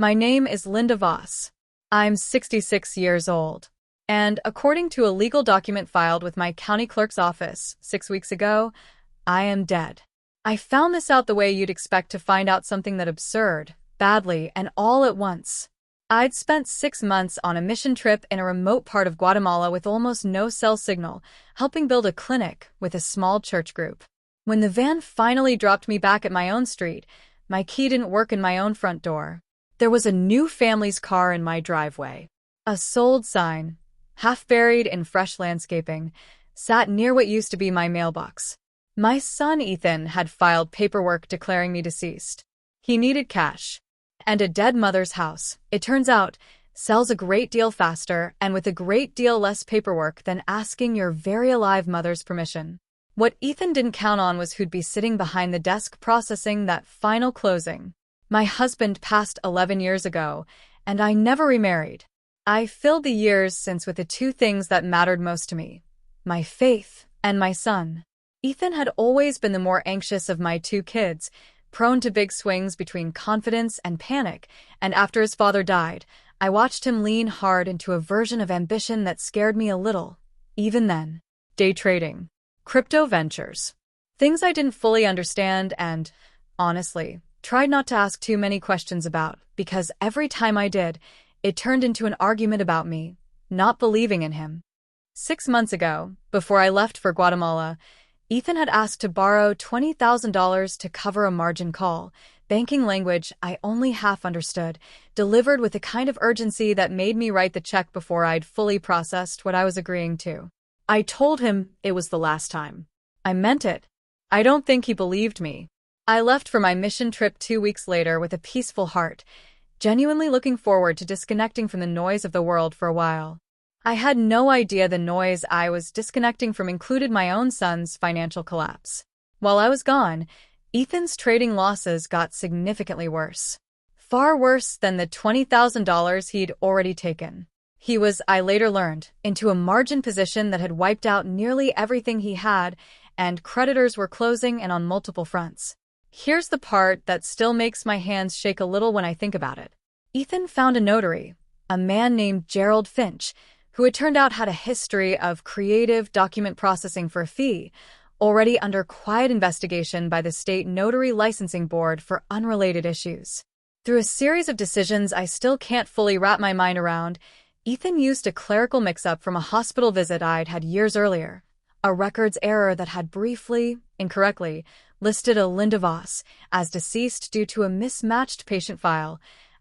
My name is Linda Voss. I'm 66 years old. And according to a legal document filed with my county clerk's office 6 weeks ago, I am dead. I found this out the way you'd expect to find out something that absurd, badly, and all at once. I'd spent 6 months on a mission trip in a remote part of Guatemala with almost no cell signal, helping build a clinic with a small church group. When the van finally dropped me back at my own street, my key didn't work in my own front door. There was a new family's car in my driveway. A sold sign, half buried in fresh landscaping, sat near what used to be my mailbox. My son Ethan had filed paperwork declaring me deceased. He needed cash. And a dead mother's house, it turns out, sells a great deal faster and with a great deal less paperwork than asking your very alive mother's permission. What Ethan didn't count on was who'd be sitting behind the desk processing that final closing. My husband passed 11 years ago, and I never remarried. I filled the years since with the two things that mattered most to me: my faith and my son. Ethan had always been the more anxious of my two kids, prone to big swings between confidence and panic, and after his father died, I watched him lean hard into a version of ambition that scared me a little. Even then, day trading, crypto ventures, things I didn't fully understand and, honestly, tried not to ask too many questions about, because every time I did, it turned into an argument about me, not believing in him. 6 months ago, before I left for Guatemala, Ethan had asked to borrow $20,000 to cover a margin call, banking language I only half understood, delivered with a kind of urgency that made me write the check before I'd fully processed what I was agreeing to. I told him it was the last time. I meant it. I don't think he believed me. I left for my mission trip 2 weeks later with a peaceful heart, genuinely looking forward to disconnecting from the noise of the world for a while. I had no idea the noise I was disconnecting from included my own son's financial collapse. While I was gone, Ethan's trading losses got significantly worse. Far worse than the $20,000 he'd already taken. He was, I later learned, into a margin position that had wiped out nearly everything he had, and creditors were closing and on multiple fronts. Here's the part that still makes my hands shake a little when I think about it. Ethan found a notary, a man named Gerald Finch, who it turned out had a history of creative document processing for a fee, already under quiet investigation by the state notary licensing board for unrelated issues. Through a series of decisions I still can't fully wrap my mind around, Ethan used a clerical mix-up from a hospital visit I'd had years earlier, a records error that had briefly, incorrectly, listed a Linda Voss as deceased due to a mismatched patient file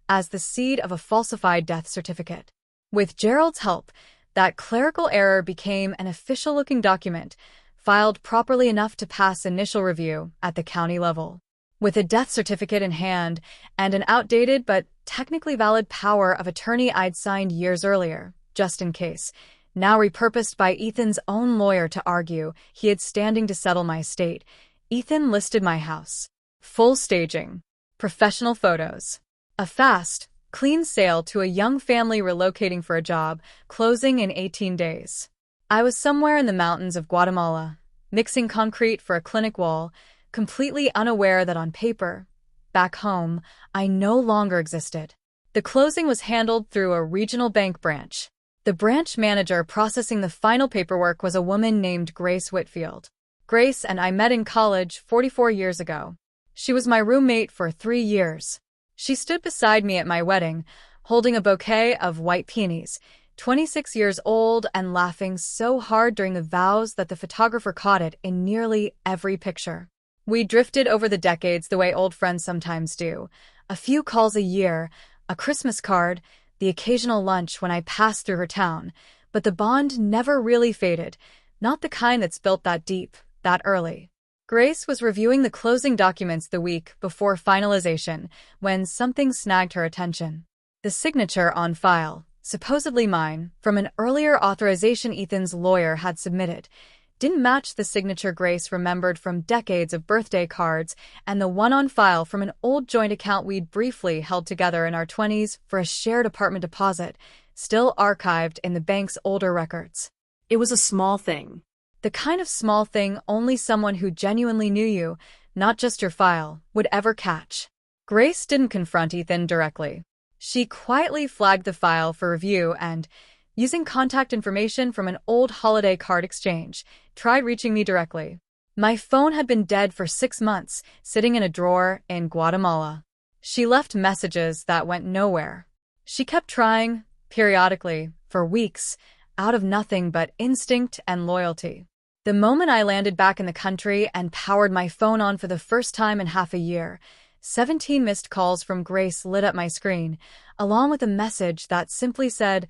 as the seed of a falsified death certificate. With Gerald's help, that clerical error became an official-looking document, filed properly enough to pass initial review at the county level. With a death certificate in hand and an outdated but technically valid power of attorney I'd signed years earlier, just in case, now repurposed by Ethan's own lawyer to argue he had standing to settle my estate, Ethan listed my house. Full staging. Professional photos. A fast, clean sale to a young family relocating for a job, closing in 18 days. I was somewhere in the mountains of Guatemala, mixing concrete for a clinic wall, completely unaware that on paper, back home, I no longer existed. The closing was handled through a regional bank branch. The branch manager processing the final paperwork was a woman named Grace Whitfield. Grace and I met in college 44 years ago. She was my roommate for 3 years. She stood beside me at my wedding, holding a bouquet of white peonies, 26 years old and laughing so hard during the vows that the photographer caught it in nearly every picture. We drifted over the decades the way old friends sometimes do. A few calls a year, a Christmas card, the occasional lunch when I passed through her town, but the bond never really faded, not the kind that's built that deep, that early. Grace was reviewing the closing documents the week before finalization when something snagged her attention. The signature on file, supposedly mine, from an earlier authorization Ethan's lawyer had submitted, didn't match the signature Grace remembered from decades of birthday cards and the one on file from an old joint account we'd briefly held together in our 20s for a shared apartment deposit, still archived in the bank's older records. It was a small thing. The kind of small thing only someone who genuinely knew you, not just your file, would ever catch. Grace didn't confront Ethan directly. She quietly flagged the file for review and, using contact information from an old holiday card exchange, tried reaching me directly. My phone had been dead for 6 months, sitting in a drawer in Guatemala. She left messages that went nowhere. She kept trying, periodically, for weeks, out of nothing but instinct and loyalty. The moment I landed back in the country and powered my phone on for the first time in half a year, 17 missed calls from Grace lit up my screen, along with a message that simply said,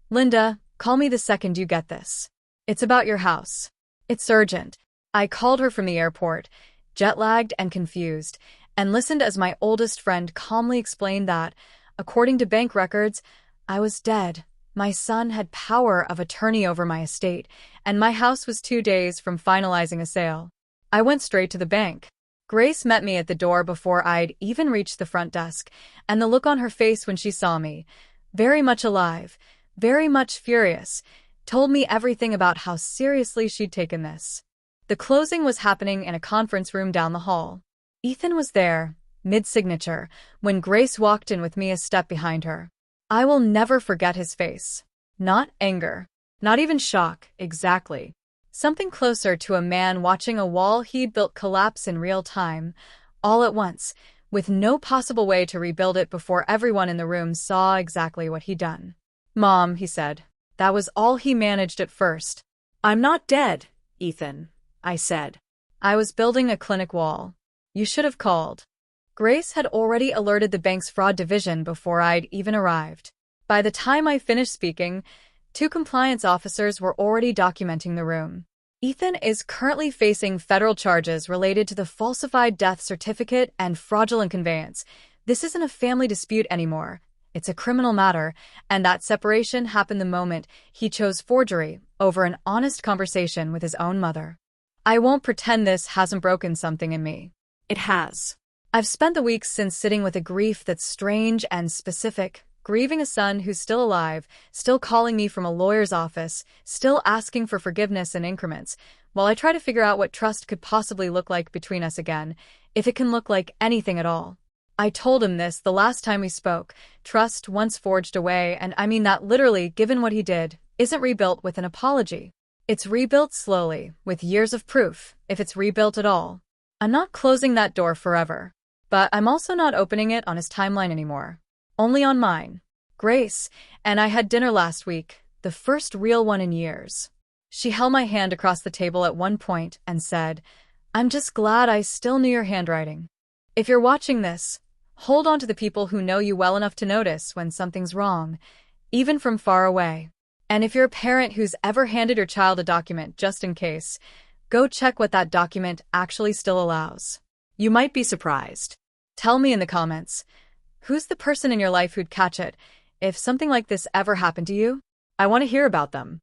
"Linda, call me the second you get this. It's about your house. It's urgent." I called her from the airport, jet-lagged and confused, and listened as my oldest friend calmly explained that, according to bank records, I was dead. My son had power of attorney over my estate, and my house was 2 days from finalizing a sale. I went straight to the bank. Grace met me at the door before I'd even reached the front desk, and the look on her face when she saw me, very much alive, very much furious, told me everything about how seriously she'd taken this. The closing was happening in a conference room down the hall. Ethan was there, mid-signature, when Grace walked in with me a step behind her. I will never forget his face. Not anger. Not even shock, exactly. Something closer to a man watching a wall he'd built collapse in real time, all at once, with no possible way to rebuild it before everyone in the room saw exactly what he'd done. "Mom," he said. That was all he managed at first. "I'm not dead, Ethan," I said. "I was building a clinic wall. You should have called." Grace had already alerted the bank's fraud division before I'd even arrived. By the time I finished speaking, 2 compliance officers were already documenting the room. "Ethan is currently facing federal charges related to the falsified death certificate and fraudulent conveyance. This isn't a family dispute anymore. It's a criminal matter, and that separation happened the moment he chose forgery over an honest conversation with his own mother. I won't pretend this hasn't broken something in me. It has. I've spent the weeks since sitting with a grief that's strange and specific, grieving a son who's still alive, still calling me from a lawyer's office, still asking for forgiveness in increments, while I try to figure out what trust could possibly look like between us again, if it can look like anything at all. I told him this the last time we spoke. Trust once forged away, and I mean that literally, given what he did, isn't rebuilt with an apology. It's rebuilt slowly, with years of proof, if it's rebuilt at all. I'm not closing that door forever. But I'm also not opening it on his timeline anymore. Only on mine. Grace and I had dinner last week, the first real one in years. She held my hand across the table at one point and said, "I'm just glad I still knew your handwriting. If you're watching this, hold on to the people who know you well enough to notice when something's wrong, even from far away. And if you're a parent who's ever handed your child a document just in case, go check what that document actually still allows. You might be surprised. Tell me in the comments, who's the person in your life who'd catch it if something like this ever happened to you? I want to hear about them."